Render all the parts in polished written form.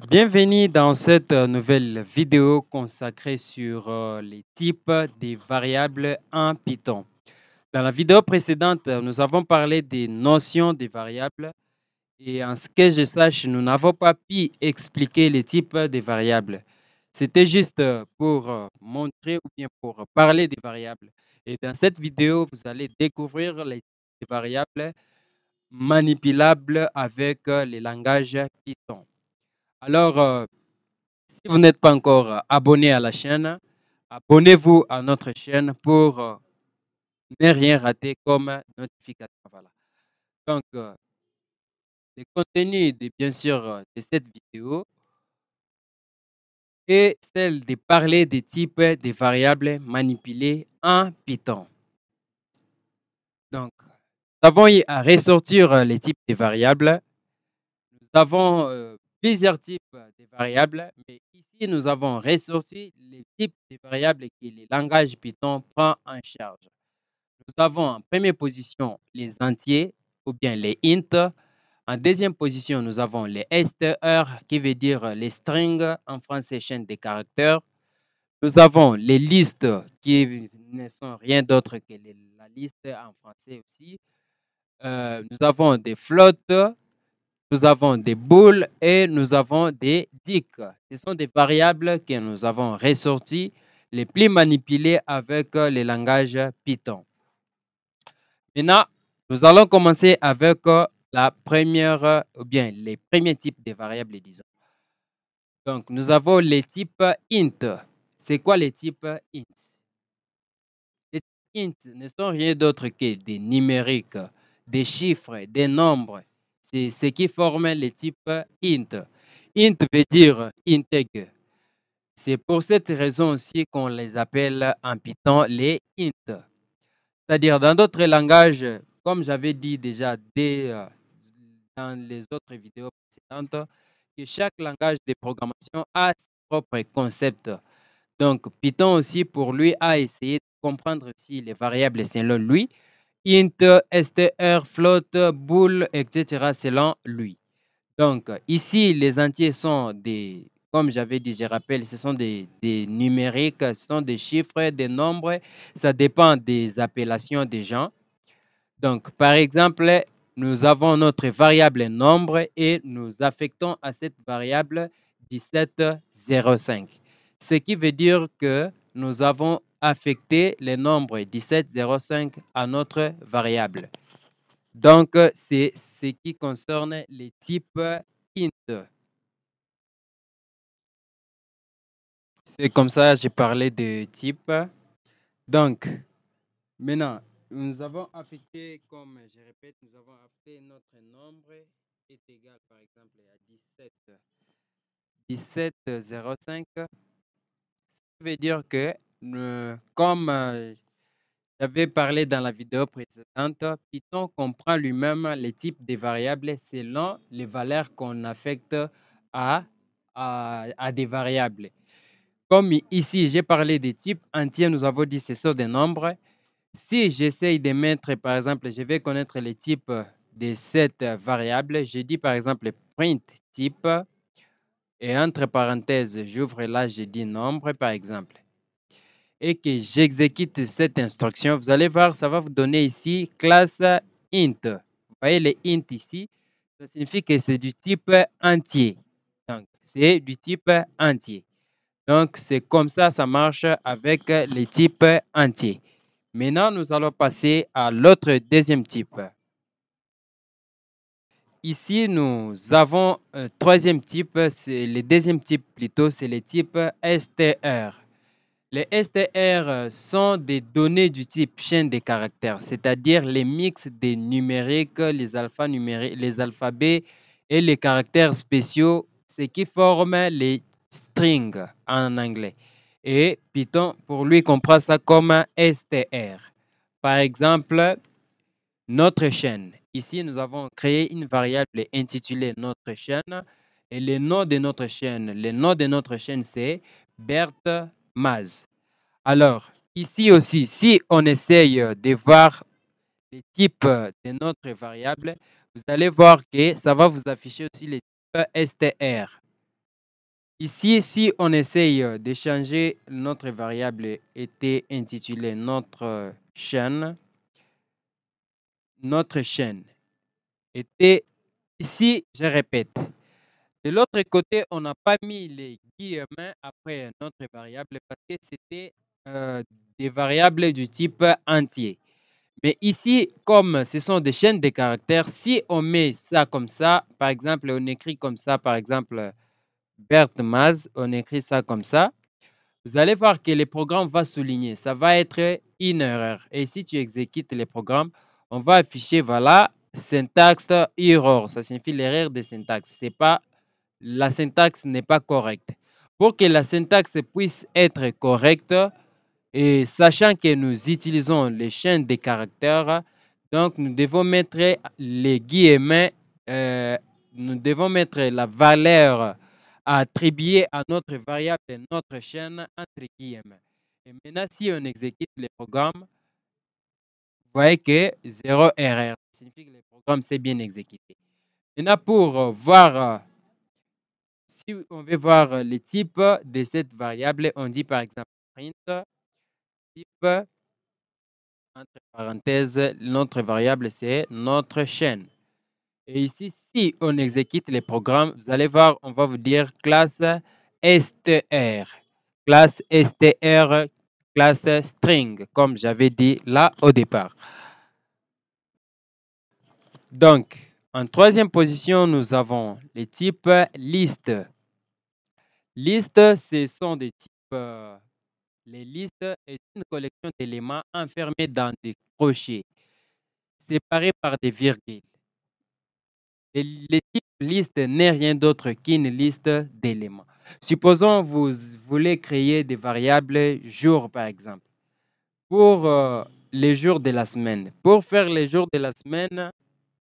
Bienvenue dans cette nouvelle vidéo consacrée sur les types des variables en Python. Dans la vidéo précédente, nous avons parlé des notions des variables et en ce que je sache, nous n'avons pas pu expliquer les types des variables. C'était juste pour montrer ou bien pour parler des variables. Et dans cette vidéo, vous allez découvrir les types des variables manipulables avec les langages Python. Alors, si vous n'êtes pas encore abonné à la chaîne, abonnez-vous à notre chaîne pour ne rien rater comme notification. Voilà. Donc, le contenu de, bien sûr de cette vidéo est celle de parler des types des variables manipulées en Python. Donc, nous avons eu à ressortir les types des variables. Nous avons plusieurs types de variables, mais ici, nous avons ressorti les types de variables que le langage Python prend en charge. Nous avons en première position les entiers ou bien les int. En deuxième position, nous avons les str qui veut dire les strings en français chaîne de caractères. Nous avons les listes qui ne sont rien d'autre que la liste en français aussi. Nous avons des flottes, nous avons des booles et nous avons des dicks. Ce sont des variables que nous avons ressorties les plus manipulées avec le langage Python. Maintenant, nous allons commencer avec la première, ou bien les premiers types de variables, disons. Donc, nous avons les types int. C'est quoi les types int? Les types int ne sont rien d'autre que des numériques, des chiffres, des nombres. C'est ce qui forme les types int. Int veut dire intègre. C'est pour cette raison aussi qu'on les appelle en Python les int. C'est-à-dire, dans d'autres langages, comme j'avais dit déjà dans les autres vidéos précédentes, que chaque langage de programmation a ses propres concepts. Donc, Python aussi, pour lui, a essayé de comprendre aussi les variables selon lui. Int, str, float, bool, etc. selon lui. Donc, ici, les entiers sont des, comme j'avais dit, je rappelle, ce sont des numériques, ce sont des chiffres, des nombres. Ça dépend des appellations des gens. Donc, par exemple, nous avons notre variable nombre et nous affectons à cette variable 17,05. Ce qui veut dire que nous avons affecté le nombre 17,05 à notre variable. Donc, c'est ce qui concerne les types int. C'est comme ça que j'ai parlé de type. Donc, maintenant, nous avons affecté, comme je répète, nous avons affecté notre nombre est égal, par exemple, à 17,05. Ça veut dire que, comme j'avais parlé dans la vidéo précédente, Python comprend lui-même les types de variables selon les valeurs qu'on affecte à des variables. Comme ici, j'ai parlé des types entiers, nous avons dit que ce sont des nombres. Si j'essaye de mettre, par exemple, je vais connaître les types de cette variable. Je dis, par exemple, print type et entre parenthèses, j'ouvre là, je dis nombre, par exemple, et que j'exécute cette instruction. Vous allez voir, ça va vous donner ici classe int. Vous voyez les int ici, ça signifie que c'est du type entier. Donc, c'est du type entier. Donc, c'est comme ça marche avec les types entiers. Maintenant, nous allons passer à l'autre deuxième type. Ici, nous avons un troisième type, c'est le deuxième type plutôt, c'est le type str. Les str sont des données du type chaîne de caractères, c'est-à-dire les mix des numériques, les alphanumériques, les alphabets et les caractères spéciaux, ce qui forment les strings en anglais. Et Python, pour lui, comprend ça comme str. Par exemple, notre chaîne. Ici, nous avons créé une variable intitulée notre chaîne et le nom de notre chaîne. Le nom de notre chaîne, c'est Berthe Maz. Alors, ici aussi, si on essaye de voir les types de notre variable, vous allez voir que ça va vous afficher aussi les types str. Ici, si on essaye de changer notre variable était intitulée notre chaîne était ici, je répète. De l'autre côté, on n'a pas mis les guillemets après notre variable parce que c'était des variables du type entier. Mais ici, comme ce sont des chaînes de caractères, si on met ça comme ça, par exemple, on écrit comme ça, par exemple, Bert Maz, on écrit ça comme ça, vous allez voir que le programme va souligner. Ça va être une erreur. Et si tu exécutes le programme, on va afficher, voilà, syntaxe error. Ça signifie l'erreur de syntaxe. C'est pas, la syntaxe n'est pas correcte. Pour que la syntaxe puisse être correcte, et sachant que nous utilisons les chaînes de caractères, donc nous devons mettre les guillemets, nous devons mettre la valeur attribuée à notre variable de notre chaîne entre guillemets. Et maintenant, si on exécute le programme, vous voyez que zéro erreur. Ça signifie que le programme s'est bien exécuté. Maintenant, pour voir, si on veut voir le type de cette variable, on dit par exemple print type. Entre parenthèses, notre variable, c'est notre chaîne. Et ici, si on exécute les programmes, vous allez voir, on va vous dire classe str. Classe str, classe string, comme j'avais dit là au départ. Donc, en troisième position, nous avons les types liste. Liste, ce sont des types. Les listes est une collection d'éléments enfermés dans des crochets, séparés par des virgules. Et le type liste n'est rien d'autre qu'une liste d'éléments. Supposons vous voulez créer des variables jours, par exemple, pour les jours de la semaine. Pour faire les jours de la semaine,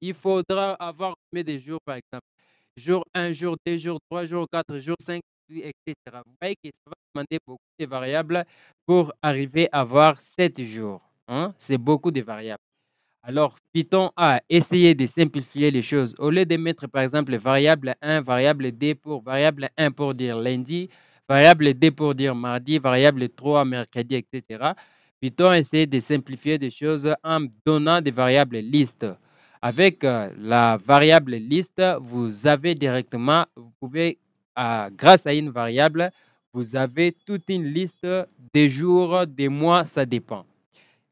il faudra avoir combien de jours, par exemple? Jour 1, jour 2, jour 3, jour 4, jour 5, etc. Vous voyez que ça va demander beaucoup de variables pour arriver à avoir 7 jours. Hein? C'est beaucoup de variables. Alors, Python a essayé de simplifier les choses. Au lieu de mettre, par exemple, variable 1, variable 2 pour variable 1 pour dire lundi, variable 2 pour dire mardi, variable 3 mercredi, etc. Python a essayé de simplifier des choses en donnant des variables listes. Avec la variable liste, vous avez directement, vous pouvez, grâce à une variable, vous avez toute une liste des jours, des mois, ça dépend.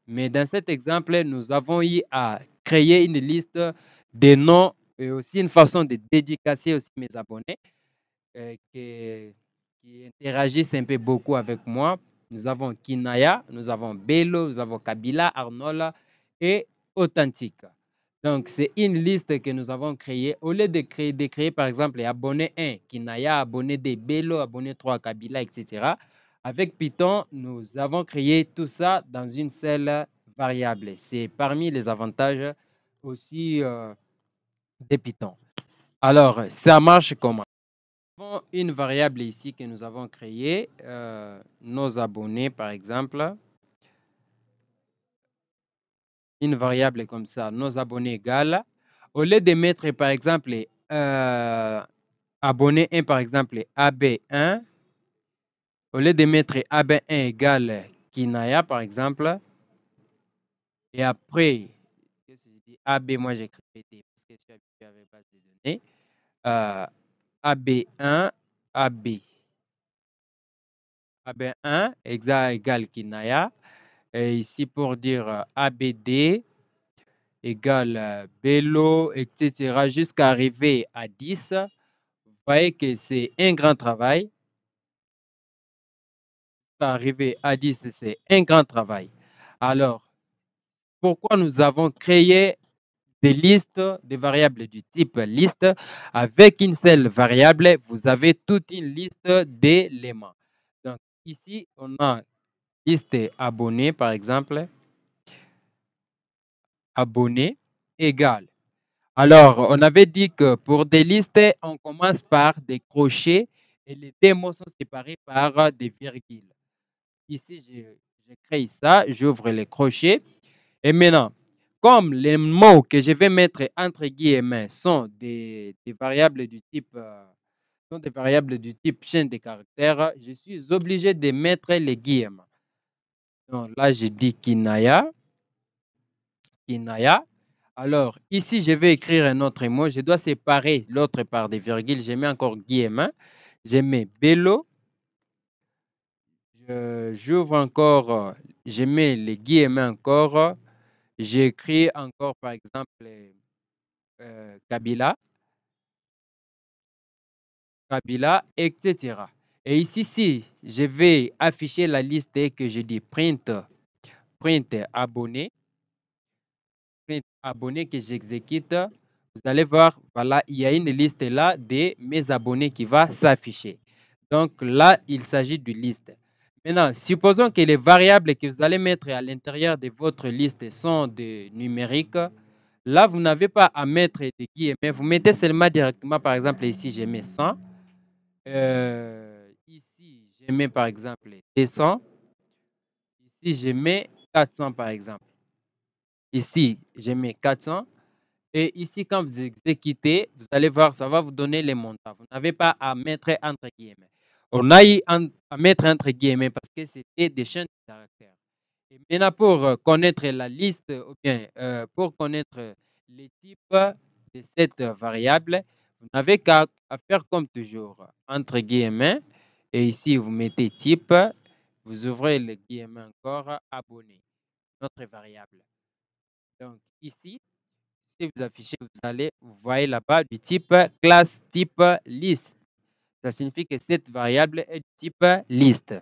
Mais dans cet exemple, nous avons eu à créer une liste des noms et aussi une façon de dédicacer aussi mes abonnés qui interagissent un peu beaucoup avec moi. Nous avons Kinaya, nous avons Bello, nous avons Kabila, Arnola et Authentique. Donc, c'est une liste que nous avons créée. Au lieu de créer par exemple, abonné 1, Kinaya, abonné 2, Bello, abonné 3, Kabila, etc. Avec Python, nous avons créé tout ça dans une seule variable. C'est parmi les avantages aussi de Python. Alors, ça marche comment? Nous avons une variable ici que nous avons créée, nos abonnés par exemple. Une variable comme ça, nos abonnés égales. Au lieu de mettre par exemple abonné 1 par exemple AB1, au lieu de mettre AB1 égale Kinaya par exemple, et après, qu'est-ce que je dis? AB, moi j'écris PT parce que je suis habitué avec base de données. AB1, AB. AB1 égale Kinaya. Et ici pour dire ABD égale Bello, etc. jusqu'à arriver à 10. Vous voyez que c'est un grand travail. Arriver à 10, c'est un grand travail. Alors, pourquoi nous avons créé des listes de variables du type liste? Avec une seule variable, vous avez toute une liste d'éléments. Donc, ici, on a liste abonnés, par exemple. Abonnés égale. Alors, on avait dit que pour des listes, on commence par des crochets et les deux mots sont séparés par des virgules. Ici, je crée ça, j'ouvre les crochets. Et maintenant, comme les mots que je vais mettre entre guillemets sont des variables du type, sont des variables du type chaîne de caractères, je suis obligé de mettre les guillemets. Donc là, je dis Kinaya. Kinaya. Alors, ici, je vais écrire un autre mot. Je dois séparer l'autre par des virgules. Je mets encore guillemets. Je mets Bello. J'ouvre encore. Je mets les guillemets encore. J'écris encore, par exemple, Kabila. Kabila, etc. Et ici, si je vais afficher la liste et que je dis print abonné, print abonné que j'exécute, vous allez voir, voilà, il y a une liste là de mes abonnés qui va s'afficher. Donc là, il s'agit d'une liste. Maintenant, supposons que les variables que vous allez mettre à l'intérieur de votre liste sont des numériques. Là, vous n'avez pas à mettre des guillemets. Vous mettez seulement directement, par exemple, ici, je mets 100. Ici, je mets par exemple 200. Ici, je mets 400 par exemple. Ici, je mets 400. Et ici, quand vous exécutez, vous allez voir, ça va vous donner les montants. Vous n'avez pas à mettre entre guillemets. On a eu à mettre entre guillemets parce que c'était des chaînes de caractères. Et maintenant, pour connaître la liste, ou bien pour connaître les types de cette variable, vous n'avez qu'à faire comme toujours, entre guillemets. Et ici, vous mettez type, vous ouvrez les guillemets encore, abonné, notre variable. Donc ici, si vous affichez, vous voyez là-bas du type classe type liste. Ça signifie que cette variable est du type liste.